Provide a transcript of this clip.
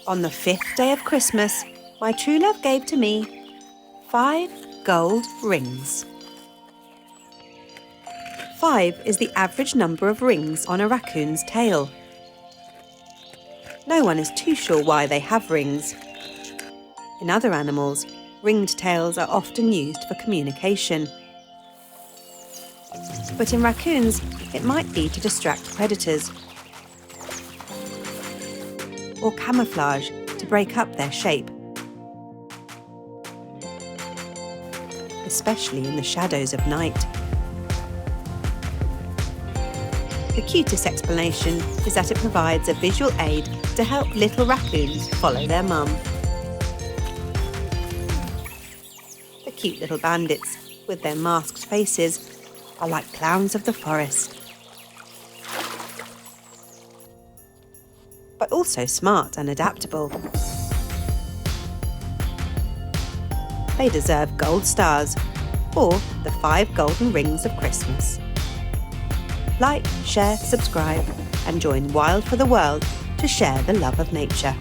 On the 5th day of Christmas, my true love gave to me 5 gold rings. 5 is the average number of rings on a raccoon's tail. No one is too sure why they have rings. In other animals, ringed tails are often used for communication. But in raccoons, it might be to distract predators or camouflage to break up their shape, especially in the shadows of night. The cutest explanation is that it provides a visual aid to help little raccoons follow their mum. The cute little bandits, with their masked faces, are like clowns of the forest. But also smart and adaptable. They deserve gold stars, or the 5 golden rings of Christmas. Like, share, subscribe, and join Wild for the World to share the love of nature.